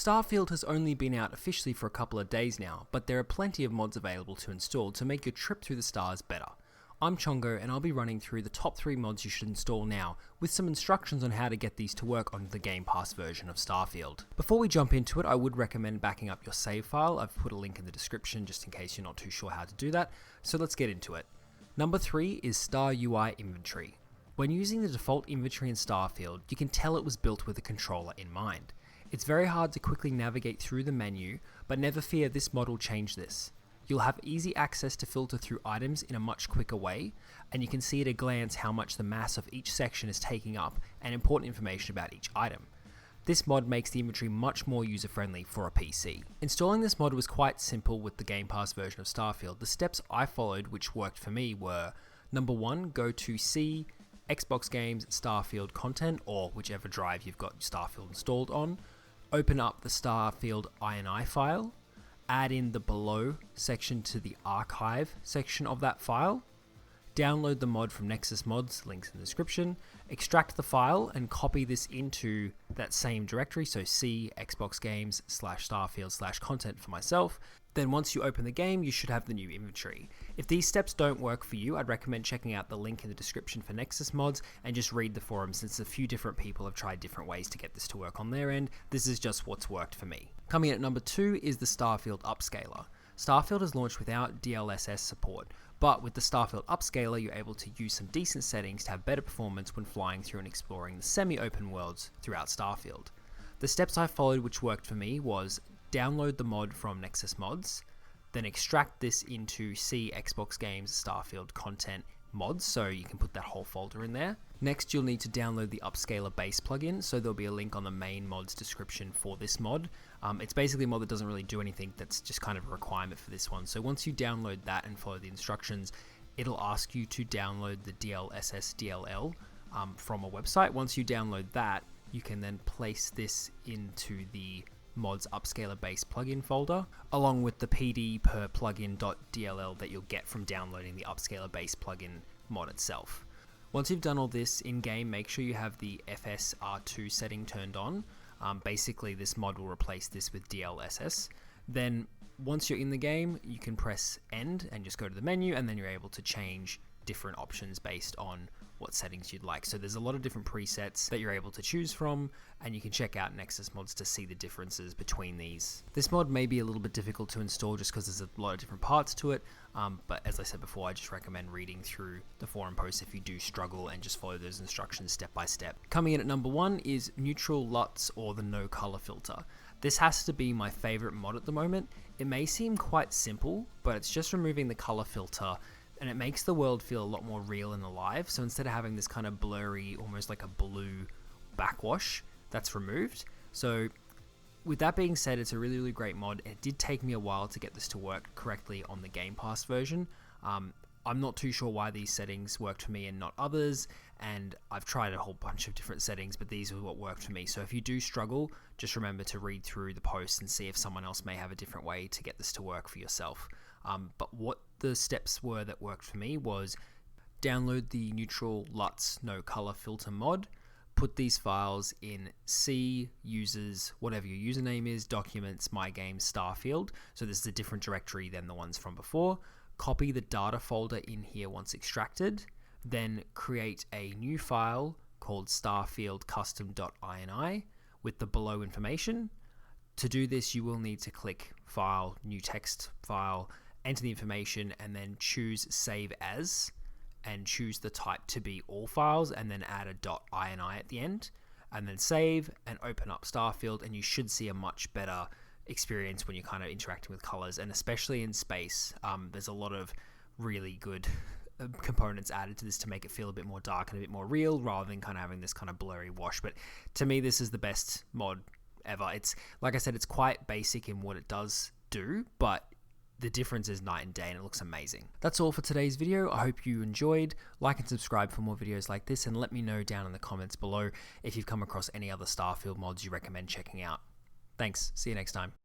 Starfield has only been out officially for a couple of days now, but there are plenty of mods available to install to make your trip through the stars better. I'm Chongo and I'll be running through the top 3 mods you should install now, with some instructions on how to get these to work on the Gamepass version of Starfield. Before we jump into it, I would recommend backing up your save file. I've put a link in the description just in case you're not too sure how to do that, so let's get into it. Number 3 is StarUI Inventory. When using the default inventory in Starfield, you can tell it was built with a controller in mind. It's very hard to quickly navigate through the menu, but never fear, this mod will change this. You'll have easy access to filter through items in a much quicker way, and you can see at a glance how much the mass of each section is taking up and important information about each item. This mod makes the inventory much more user-friendly for a PC. Installing this mod was quite simple with the Gamepass version of Starfield. The steps I followed, which worked for me, were: number 1, go to C, XboxGames Starfield Content, or whichever drive you've got Starfield installed on. Open up the Starfield.ini file, add in the below section to the archive section of that file, download the mod from Nexus Mods, links in the description, extract the file and copy this into that same directory, so C, XboxGames /Starfield /content for myself. Then once you open the game, you should have the new inventory. If these steps don't work for you, I'd recommend checking out the link in the description for Nexus Mods and just read the forum, since a few different people have tried different ways to get this to work on their end. This is just what's worked for me. Coming in at number 2 is the Starfield Upscaler. Starfield is launched without DLSS support, but with the Starfield Upscaler, you're able to use some decent settings to have better performance when flying through and exploring the semi-open worlds throughout Starfield. The steps I followed which worked for me was: download the mod from Nexus Mods, then extract this into C, XboxGames Starfield Content Mods, so you can put that whole folder in there. Next, you'll need to download the Upscaler base plugin, so there'll be a link on the main mods description for this mod. It's basically a mod that doesn't really do anything, that's just kind of a requirement for this one. So once you download that and follow the instructions, it'll ask you to download the DLSS DLL from a website. Once you download that, you can then place this into the mods upscaler base plugin folder, along with the pd per plugin.dll that you'll get from downloading the upscaler base plugin mod itself. Once you've done all this in game, make sure you have the FSR2 setting turned on. Basically this mod will replace this with DLSS. Then once you're in the game, you can press end and just go to the menu, and then you're able to change different options based on what settings you'd like. So there's a lot of different presets that you're able to choose from, and you can check out Nexus Mods to see the differences between these. This mod may be a little bit difficult to install just because there's a lot of different parts to it, but as I said before, I just recommend reading through the forum posts if you do struggle, and just follow those instructions step by step. Coming in at number 1 is neutral LUTs, or the no color filter. This has to be my favorite mod at the moment. It may seem quite simple, but it's just removing the color filter, and it makes the world feel a lot more real and alive. So instead of having this kind of blurry, almost like a blue backwash, that's removed. So with that being said, it's a really, really great mod. It did take me a while to get this to work correctly on the Gamepass version. I'm not too sure why these settings worked for me and not others, and I've tried a whole bunch of different settings, but these are what worked for me. So if you do struggle, just remember to read through the posts and see if someone else may have a different way to get this to work for yourself. But what the steps were that worked for me was: download the neutral LUTs no color filter mod, put these files in C, users, whatever your username is, documents, my game, Starfield. So this is a different directory than the ones from before. Copy the data folder in here once extracted, then create a new file called Starfield custom.ini with the below information. To do this, you will need to click File, New Text File, enter the information, and then choose Save As, and choose the type to be all files, and then add a .ini at the end, and then save and open up Starfield, and you should see a much better experience when you're kind of interacting with colors, and especially in space. There's a lot of really good components added to this to make it feel a bit more dark and a bit more real, rather than kind of having this kind of blurry wash. But to me, this is the best mod ever. It's, like I said, it's quite basic in what it does do, but the difference is night and day, and it looks amazing. That's all for today's video. I hope you enjoyed. Like and subscribe for more videos like this, and let me know down in the comments below if you've come across any other Starfield mods you recommend checking out. Thanks. See you next time.